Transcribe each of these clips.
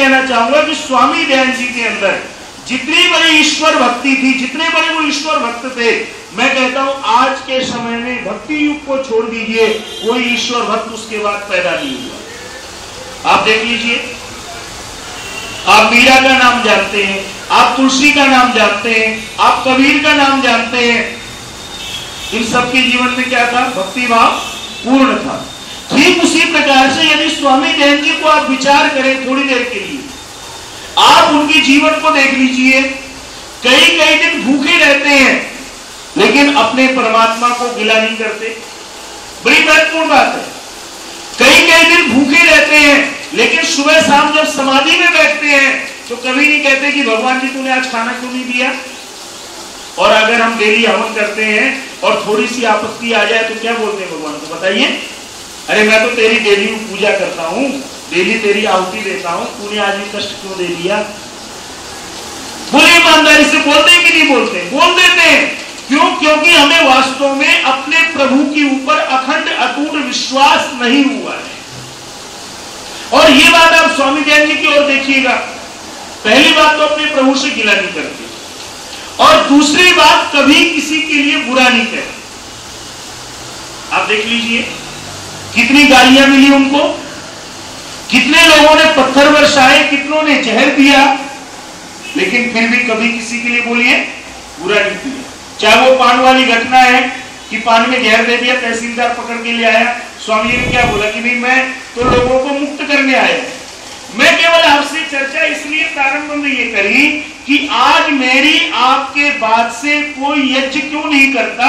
कहना चाहूंगा कि स्वामी दयानंद जी के अंदर जितनी बड़ी ईश्वर भक्ति थी, जितने बड़े वो ईश्वर भक्त थे, मैं कहता हूं आज के समय में भक्ति युग को छोड़ दीजिए, कोई ईश्वर भक्त उसके बाद पैदा नहीं हुआ। आप देख लीजिए, आप मीरा का नाम जानते हैं, आप तुलसी का नाम जानते हैं, आप कबीर का नाम जानते हैं, इन सबके जीवन में क्या था? भक्ति भाव पूर्ण था। ठीक उसी प्रकार से यदि स्वामी दयानंद जी को आप विचार करें थोड़ी देर के लिए, आप उनके जीवन को देख लीजिए, कई कई दिन भूखे रहते हैं लेकिन अपने परमात्मा को गिला नहीं करते। बड़ी महत्वपूर्ण बात है। कई कई दिन भूखे रहते हैं लेकिन सुबह शाम जब समाधि में बैठते हैं तो कभी नहीं कहते कि भगवान जी तूने आज खाना क्यों नहीं दिया। और अगर हम डेली हवन करते हैं और थोड़ी सी आपत्ति आ जाए तो क्या बोलते हैं भगवान को? बताइए, अरे मैं तो तेरी डेली पूजा करता हूं, डेली तेरी आहुति देता हूं, तूने आज भी कष्ट क्यों दे दिया? बोले ईमानदारी से बोलते हैं कि नहीं बोलते? बोल देते हैं। क्यों? क्योंकि हमें वास्तव में अपने प्रभु के ऊपर अखंड अटूट विश्वास नहीं हुआ है। और ये बात आप स्वामी दयानंद जी की ओर देखिएगा, पहली बात तो अपने प्रभु से गिला नहीं करते, और दूसरी बात कभी किसी के लिए बुरा नहीं कहते। आप देख लीजिए कितनी गालियां मिली उनको, कितने लोगों ने पत्थर बरसाए, कितनों ने जहर दिया, लेकिन फिर भी कभी किसी के लिए बोलिए बुरा नहीं किया। चाहे वो पान वाली घटना है कि पान में जहर दे दिया, तहसीलदार पकड़ के ले आया, स्वामी जी ने क्या बोला कि नहीं मैं तो लोगों को मुक्त करने आया। मैं केवल आपसे चर्चा इसलिए प्रारंभ में ये करी कि आज मेरी आपके बात से कोई यज्ञ क्यों नहीं करता,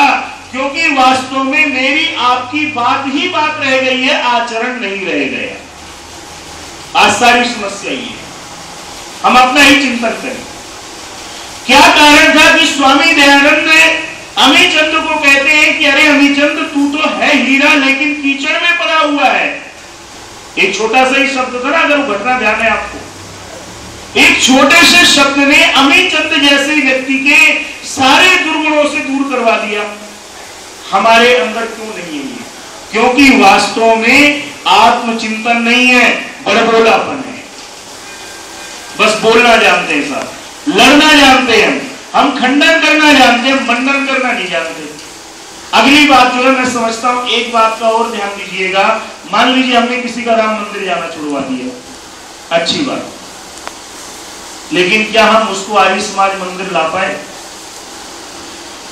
क्योंकि वास्तव में मेरी आपकी बात ही बात रह गई है, आचरण नहीं रह गया। आज सारी समस्या ये है, हम अपना ही चिंतन करें। क्या कारण था कि स्वामी दयानंद अमीचंद को कहते हैं कि अरे अमीचंद तू तो है हीरा लेकिन कीचड़ में पड़ा हुआ है। एक छोटा सा ही शब्द था ना, अगर वो घटना ध्यान है आपको, एक छोटे से शब्द ने अमीचंद जैसे व्यक्ति के सारे दुर्गुणों से दूर करवा दिया। हमारे अंदर क्यों नहीं है? क्योंकि वास्तव में आत्मचिंतन नहीं है, बड़बोलापन है। बस बोलना जानते हैं साहब, लड़ना जानते हैं हम खंडन करना जानते हैं, मंडन करना नहीं जानते। अगली बात जो है मैं समझता हूं, एक बात का और ध्यान दीजिएगा। मान लीजिए हमने किसी का राम मंदिर जाना छुड़वा दिया, अच्छी बात, लेकिन क्या हम उसको आर्य समाज मंदिर ला पाए?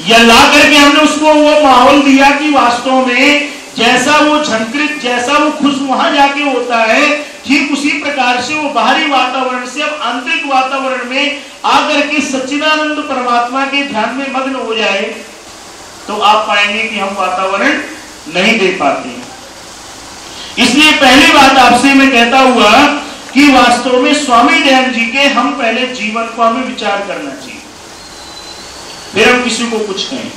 या ला करके हमने उसको वो माहौल दिया कि वास्तव में जैसा वो झंकृत, जैसा वो खुश वहां जाके होता है, ठीक उसी प्रकार से वो बाहरी वातावरण से अब आंतरिक वातावरण में आकर के सच्चिदानंद परमात्मा के ध्यान में मग्न हो जाए, तो आप पाएंगे कि हम वातावरण नहीं दे पाते हैं। इसलिए पहली बात आपसे मैं कहता हुआ कि वास्तव में स्वामी दयानंद जी के हम पहले जीवन को हमें विचार करना चाहिए, फिर हम किसी को कुछ कहें।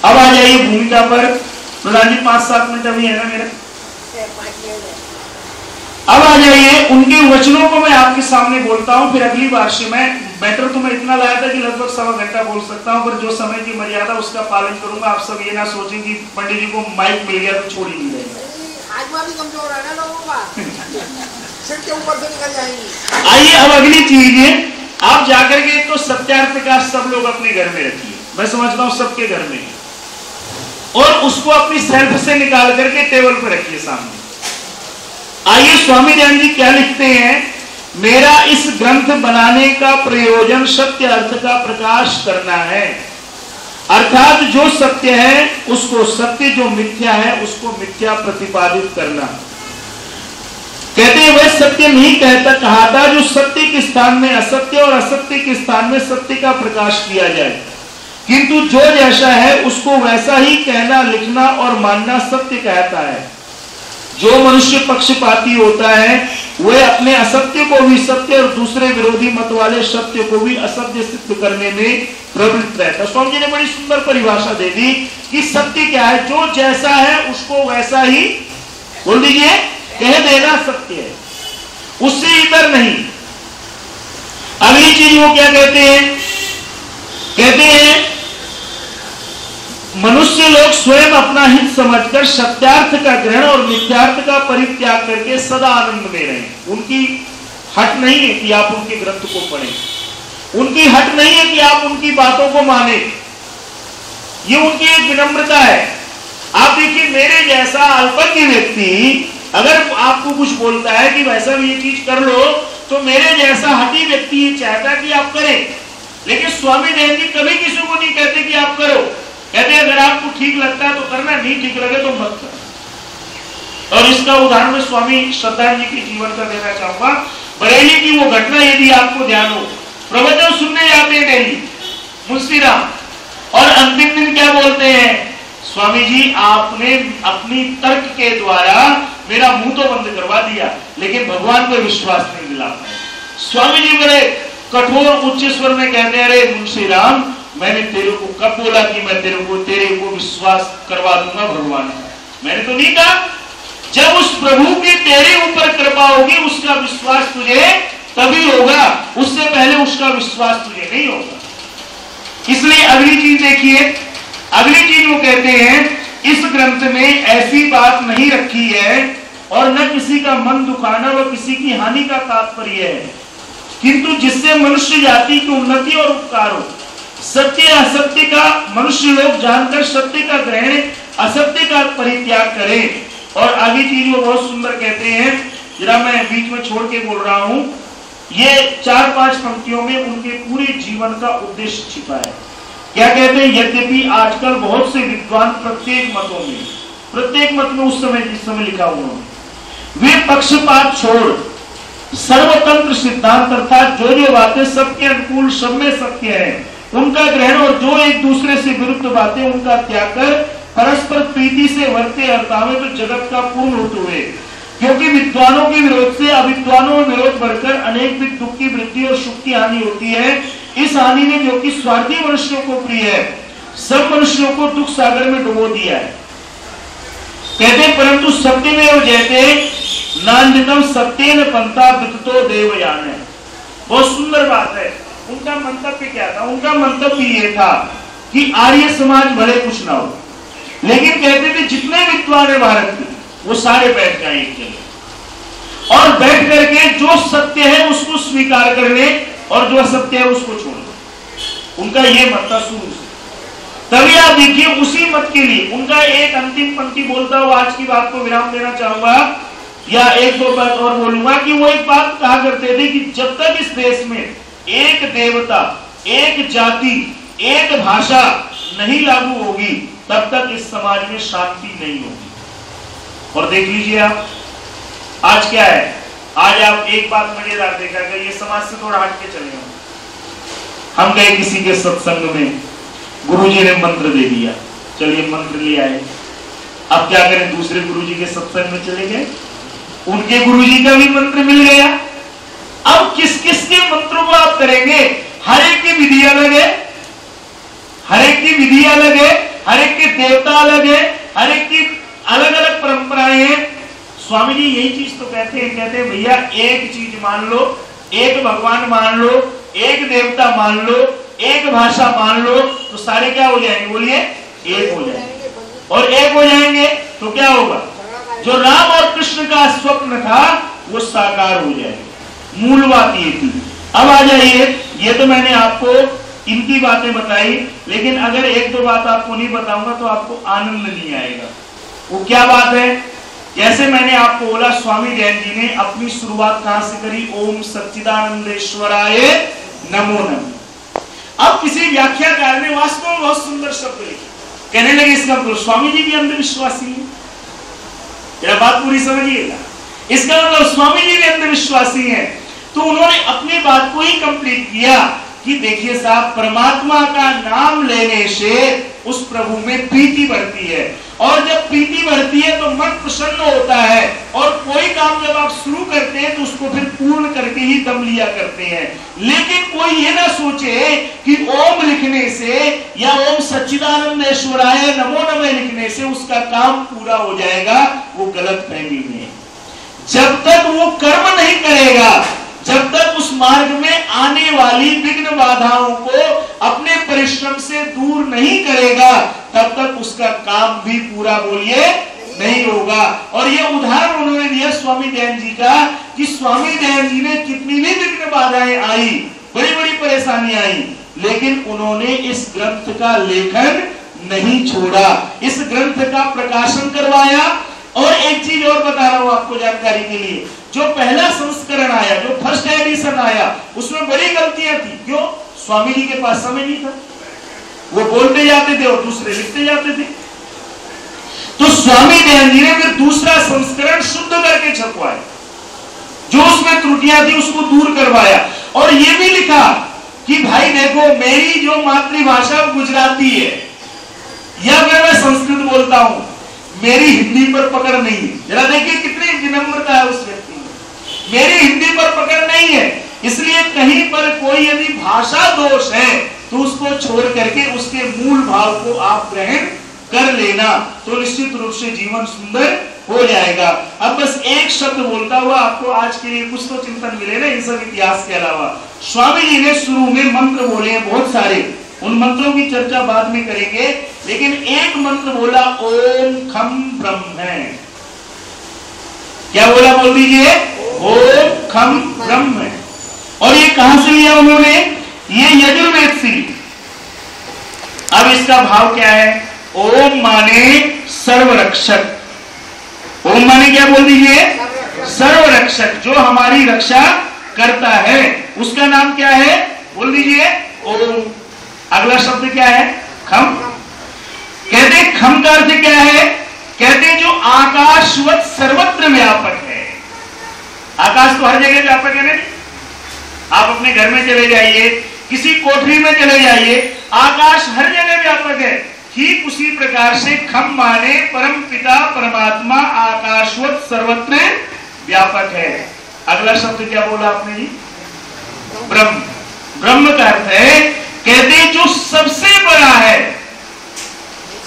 अब आ जाइए भूमिका पर। प्रधान जी 5-7 मिनट अभी है ना मेरा, अब आ जाइए। उनके वचनों को मैं आपके सामने बोलता हूं, फिर अगली बार से मैं मैटर तो मैं इतना लाया था कि लगभग 1.25 घंटा बोल सकता हूं, पर जो समय की मर्यादा उसका पालन करूंगा। आप सब ये ना सोचें कि पंडित जी को माइक मिल गया तो छोड़ ही नहीं रहेगा। भी कमजोर है ना लोगों का, सिर के ऊपर से निकल जाएंगी। आइए अब अगली चीज है, आप जाकर के तो सत्यार्थ प्रकाश सब लोग अपने घर में रखिए, मैं समझता हूं सबके घर में, और उसको अपनी सेल्फ से निकाल करके टेबल पर रखिए सामने। आइए स्वामी दयानंद जी क्या लिखते हैं, मेरा इस ग्रंथ बनाने का प्रयोजन सत्य अर्थ का प्रकाश करना है, अर्थात जो सत्य है उसको सत्य, जो मिथ्या है उसको मिथ्या प्रतिपादित करना। कहते हैं वह सत्य नहीं कहता कहा था जो सत्य के स्थान में असत्य और असत्य के स्थान में सत्य का प्रकाश किया जाए, किंतु जो जैसा है उसको वैसा ही कहना, लिखना और मानना सत्य कहता है। जो मनुष्य पक्षपाती होता है वह अपने असत्य को भी सत्य और दूसरे विरोधी मत वाले सत्य को भी असत्य सिद्ध करने में प्रवृत्त रहता है। स्वामी जी ने बड़ी सुंदर परिभाषा दे दी कि सत्य क्या है, जो जैसा है उसको वैसा ही बोल दीजिए, कह देना सत्य है, उससे इतर नहीं। अगली चीज वो क्या कहते हैं, कहते हैं मनुष्य लोग स्वयं अपना हित समझकर सत्यार्थ का ग्रहण और मिथ्यार्थ का परित्याग करके सदा आनंद में रहें। उनकी हट नहीं है कि आप उनके ग्रंथ को पढ़ें, उनकी हट नहीं है कि आप उनकी बातों को माने, ये उनकी एक विनम्रता है। आप देखिए, मेरे जैसा अल्पज्ञ व्यक्ति अगर आपको कुछ बोलता है कि वैसा भी ये चीज कर लो, तो मेरे जैसा हठी व्यक्ति ये चाहता कि आप करें। लेकिन स्वामी दयानंद जी कभी किसी को नहीं कहते कि आप करो, कहते अगर आपको ठीक लगता है तो करना, नहीं ठीक लगे तो मत करो। और इसका उदाहरण मैं स्वामी श्रद्धानंद जी के जीवन का देना चाहूंगा। बरेली की वो घटना यदि आपको ध्यान हो, प्रवचन सुनने जाते हैं डेली मुंशीराम, और अंतिम दिन क्या बोलते हैं, स्वामी जी आपने अपनी तर्क के द्वारा मेरा मुंह तो बंद करवा दिया, लेकिन भगवान को विश्वास नहीं दिला पाए। स्वामी जी बड़े कठोर उच्च स्वर में कहते हैं, अरे मुंशीराम, मैंने तेरे को कब बोला कि मैं तेरे को विश्वास करवा दूंगा भगवान, मैंने तो नहीं कहा। जब उस प्रभु की तेरे ऊपर कृपा होगी, उसका विश्वास तुझे तभी होगा, उससे पहले उसका विश्वास तुझे नहीं होगा। इसलिए अगली चीज देखिए, अगली चीज वो कहते हैं, इस ग्रंथ में ऐसी बात नहीं रखी है और न किसी का मन दुखाना व किसी की हानि का तात्पर्य है, किंतु जिससे मनुष्य जाति की उन्नति और उपकार हो। सत्य असत्य का मनुष्य लोग जानकर सत्य का ग्रहण, असत्य का परित्याग करें। और आगे चीज वो बहुत सुंदर कहते हैं, जरा मैं बीच में छोड़ के बोल रहा हूं, ये 4-5 पंक्तियों में उनके पूरे जीवन का उद्देश्य छिपा है। क्या कहते हैं, यद्यपि आजकल बहुत से विद्वान प्रत्येक मत में उस समय जिस समय लिखा हुआ, वे पक्षपात छोड़ सर्वतंत्र सिद्धांत अर्थात जो बातें सबके अनुकूल सब में सत्य है उनका ग्रहण, और जो एक दूसरे से विरुद्ध बातें उनका त्याग कर परस्पर प्रीति से वर्ते अर्तावे तो जगत का पूर्ण होते हुए, क्योंकि विद्वानों के विरोध से अविद्वानों में विरोध बढ़कर अनेक विध दुख की वृद्धि और सुख की हानि होती है। इस हानि ने जो कि स्वार्थी मनुष्यों को प्रिय है, सब मनुष्यों को दुख सागर में डुबो दिया है। कहते परंतु सत्य में जयते नान्यतम सत्येन पंथा विदितो देवयान है। बहुत सुंदर बात है। उनका मंतव्य क्या था? उनका मंतव्य ये था कि आर्य समाज भले कुछ ना हो, लेकिन कहते थे जितने विद्वान है भारत के वो सारे बैठ जाए एक जगह, और बैठ करके जो सत्य है उसको स्वीकार कर ले और जो असत्य है उसको छोड़ दो। उनका ये मत था शुरू से। तभी आप देखिए उसी मत के लिए उनका एक अंतिम पंक्ति बोलता हुआ आज की बात को विराम देना चाहूंगा, या एक दो बात और बोलूंगा कि वो एक बात कहा करते थे कि जब तक इस देश में एक देवता, एक जाति, एक भाषा नहीं लागू होगी तब तक इस समाज में शांति नहीं होगी। और देख लीजिए आप आज क्या है, आज आप एक बात मजेदार देखा कि ये समाज से थोड़ा हट के चले गए। हम गए किसी के सत्संग में, गुरुजी ने मंत्र दे दिया, चलिए मंत्र ले आए। अब क्या करें, दूसरे गुरुजी के सत्संग में चले गए, उनके गुरुजी का भी मंत्र मिल गया। अब किस किस के मंत्रों को आप करेंगे? हर एक की विधि अलग है, हर एक की विधि अलग है, हर एक के देवता अलग है, हर एक की अलग अलग परंपराएं हैं। स्वामी जी यही चीज तो कहते हैं भैया एक चीज मान लो, एक भगवान मान लो, एक देवता मान लो, एक भाषा मान लो, तो सारे क्या हो जाएंगे? बोलिए एक हो जाएंगे। और एक हो जाएंगे तो क्या होगा? जो राम और कृष्ण का स्वप्न था वो साकार हो जाएगा। मूल बात ये थी। अब आ जाइए, ये तो मैंने आपको इनकी बातें बताई, लेकिन अगर एक दो बात आपको नहीं बताऊंगा तो आपको आनंद नहीं आएगा। वो क्या बात है? जैसे मैंने आपको बोला, स्वामी दयानंद जी ने अपनी शुरुआत कहां से करी? ओम सच्चिदानंदेश्वराय नमो नमः। अब किसी व्याख्याकार ने वास्तव में बहुत सुंदर शब्द लिखे, कहने लगे इसका मतलब स्वामी जी भी अंधविश्वासी है। यह बात पूरी समझिएगा, इसका मतलब स्वामी जी भी अंधविश्वासी हैं। तो उन्होंने अपनी बात को ही कंप्लीट किया कि देखिए साहब, परमात्मा का नाम लेने से उस प्रभु में प्रीति बढ़ती है, और जब प्रीति बढ़ती है तो मन प्रसन्न होता है, और कोई काम जब आप शुरू करते हैं तो उसको फिर पूर्ण करके ही दम लिया करते हैं। लेकिन कोई ये ना सोचे कि ओम लिखने से या ओम सच्चिदानंदेश्वराय नमो नमः लिखने से उसका काम पूरा हो जाएगा। वो गलत फहमी में, जब तक वो कर्म नहीं करेगा, जब तक उस मार्ग में आने वाली विघ्न बाधाओं को अपने परिश्रम से दूर नहीं करेगा, तब तक उसका काम भी पूरा, बोलिए, नहीं होगा। और ये उदाहरण उन्होंने दिया स्वामी दयानंद जी का कि स्वामी दयानंद जी ने कितनी भी विघ्न बाधाएं आई, बड़ी बड़ी परेशानी आई, लेकिन उन्होंने इस ग्रंथ का लेखन नहीं छोड़ा, इस ग्रंथ का प्रकाशन करवाया। और एक चीज और बता रहा हूं आपको जानकारी के लिए, जो पहला संस्करण आया, जो फर्स्ट एडिशन आया, उसमें बड़ी गलतियां थी। क्यों? स्वामी जी के पास समय नहीं था, वो बोलते जाते थे और दूसरे लिखते जाते थे। तो स्वामी दयानंद जी ने फिर दूसरा संस्करण शुद्ध करके छपवाया, जो उसमें त्रुटियां थी उसको दूर करवाया, और ये भी लिखा कि भाई देखो, मेरी जो मातृभाषा गुजराती है या फिर मैं संस्कृत बोलता हूं, मेरी हिंदी पर पकड़ नहीं है। जरा देखिए कितनी विनम्रता है उस व्यक्ति में, मेरी हिंदी पर पकड़ नहीं है, इसलिए कहीं पर कोई यदि भाषा दोष है तो उसको छोड़ करके उसके मूल भाव को आप ग्रहण कर लेना, तो निश्चित रूप से जीवन सुंदर हो जाएगा। अब बस एक शब्द बोलता हुआ आपको आज के लिए कुछ तो चिंतन मिले ना इन सब इतिहास के अलावा। स्वामी जी ने शुरू में मंत्र बोले हैं बहुत सारे, उन मंत्रों की चर्चा बाद में करेंगे, लेकिन एक मंत्र बोला, ओम खम ब्रह्म। क्या बोला? बोल दीजिए, ओम खम ब्रह्म। और ये कहां से लिया उन्होंने? ये यजुर्वेद से। अब इसका भाव क्या है? ओम माने सर्वरक्षक। ओम माने क्या? बोल दीजिए, सर्वरक्षक, जो हमारी रक्षा करता है, उसका नाम क्या है? बोल दीजिए, ओम। अगला शब्द क्या है? खम। कहते खम का अर्थ क्या है? कहते जो आकाशवत सर्वत्र व्यापक है। आकाश तो हर जगह व्यापक है ना। आप अपने घर में चले जाइए, किसी कोठरी में चले जाइए, आकाश हर जगह व्यापक है। ठीक उसी प्रकार से खम माने परम पिता परमात्मा आकाशवत सर्वत्र व्यापक है। अगला शब्द क्या बोला आपने जी? ब्रह्म। ब्रह्म का अर्थ है, कहते जो सबसे बड़ा है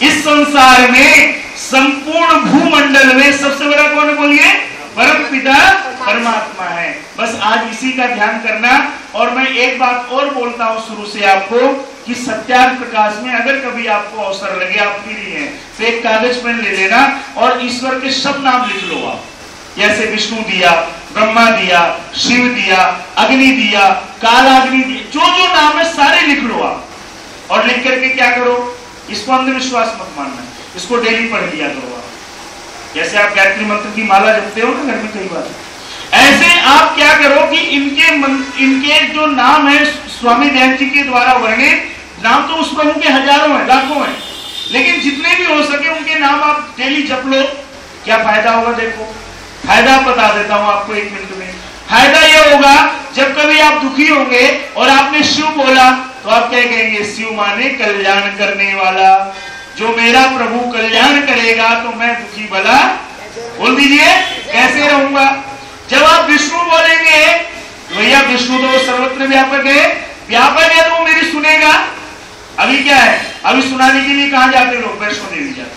इस संसार में, संपूर्ण भूमंडल में सबसे बड़ा कौन है? बोलिए, परम पिता परमात्मा है। बस आज इसी का ध्यान करना। और मैं एक बात और बोलता हूं शुरू से आपको कि सत्यार्थ प्रकाश में अगर कभी आपको अवसर लगे, आप फ्री हैं, तो एक कागज पेन ले लेना और ईश्वर के सब नाम लिख लो आप। जैसे विष्णु दिया, ब्रह्मा दिया, शिव दिया, अग्नि दिया, कालाग्नि दिया, जो जो नाम है सारे लिख लो आप। और लिख करके क्या करो? इसको अंधविश्वास मत मानना, इसको डेली पढ़ लिया करो आप। जैसे आप गायत्री मंत्र की माला जपते हो ना घर में कई बार, ऐसे आप क्या करो कि इनके जो नाम है स्वामी दयानंद जी के द्वारा वर्णित नाम, तो उस प्रभु के हजारों हैं, लाखों हैं, लेकिन जितने भी हो सके उनके नाम आप डेली जप लो। क्या फायदा होगा? देखो फायदा बता देता हूं आपको एक मिनट में। फायदा यह होगा, जब कभी आप दुखी होंगे और आपने शिव बोला तो आप क्या कहेंगे? शिव माने कल्याण करने वाला, जो मेरा प्रभु कल्याण करेगा तो मैं दुखी भला, बोल दीजिए, कैसे रहूंगा। जब आप विष्णु बोलेंगे तो भैया विष्णु तो सर्वत्र व्यापक है, व्यापक है तो वो मेरी सुनेगा। अभी क्या है? अभी सुनाने के लिए कहां जाते लोग? वैष्णो देवी जाते,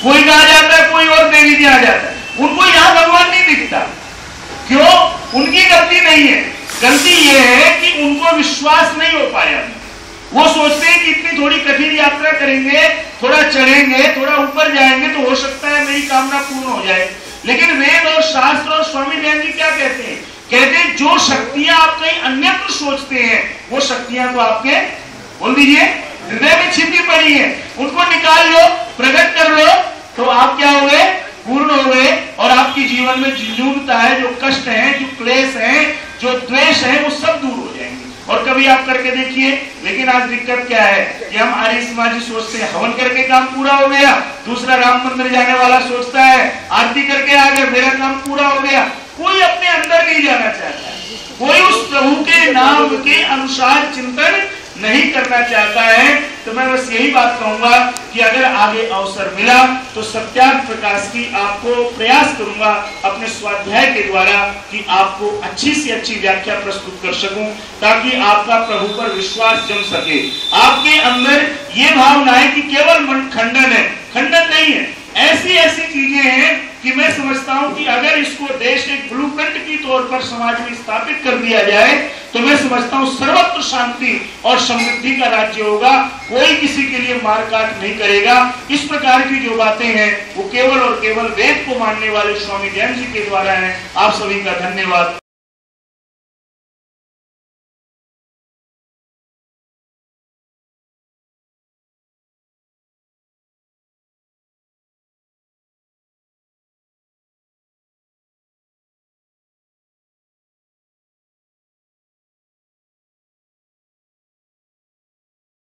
कोई कहां जाता है, कोई और देवी जी आ जाता है। उनको यहां भगवान नहीं दिखता। क्यों? उनकी गलती नहीं है, गलती यह है कि उनको विश्वास नहीं हो पाया। वो सोचते हैं कि इतनी थोड़ी कठिन यात्रा करेंगे, थोड़ा चढ़ेंगे, थोड़ा ऊपर जाएंगे तो हो सकता है मेरी कामना पूर्ण हो जाए। लेकिन वेद और शास्त्र और स्वामी दयानंद जी क्या कहते हैं? कहते हैं जो शक्तियां आप कहीं अन्यत्र सोचते हैं, वो शक्तियां तो आपके, बोल दीजिए, हृदय में छिपी पड़ी है। उनको निकाल लो, प्रकट कर लो, तो आप क्या हो गए? पूर्ण हो गए। और आपकी जीवन में जो न्यूनता है, जो कष्ट है, जो क्लेश है, जो द्वेष है, वो सब दूर हो जाएंगे। और कभी आप करके देखिए। लेकिन आज दिक्कत क्या है कि हम आर्य समाजी सोचते हैं हवन करके काम पूरा हो गया, दूसरा राम मंदिर जाने वाला सोचता है आरती करके आ गए, मेरा काम पूरा हो गया। कोई अपने अंदर नहीं जाना चाहता, कोई उस प्रभु के नाम के अनुसार चिंतन नहीं करना चाहता है। तो मैं बस यही बात कहूंगा कि अगर आगे अवसर मिला तो सत्यार्थ प्रकाश की आपको प्रयास करूंगा अपने स्वाध्याय के द्वारा कि आपको अच्छी से अच्छी व्याख्या प्रस्तुत कर सकूं, ताकि आपका प्रभु पर विश्वास जम सके। आपके अंदर ये भावना है कि केवल मन खंडन है, खंडन नहीं है। ऐसी ऐसी चीजें हैं कि मैं समझता हूं कि अगर इसको देश एक ब्लूप्रिंट की तौर पर समाज में स्थापित कर दिया जाए तो मैं समझता हूं सर्वत्र शांति और समृद्धि का राज्य होगा। कोई किसी के लिए मारकाट नहीं करेगा। इस प्रकार की जो बातें हैं वो केवल और केवल वेद को मानने वाले स्वामी जैन जी के द्वारा हैं। आप सभी का धन्यवाद।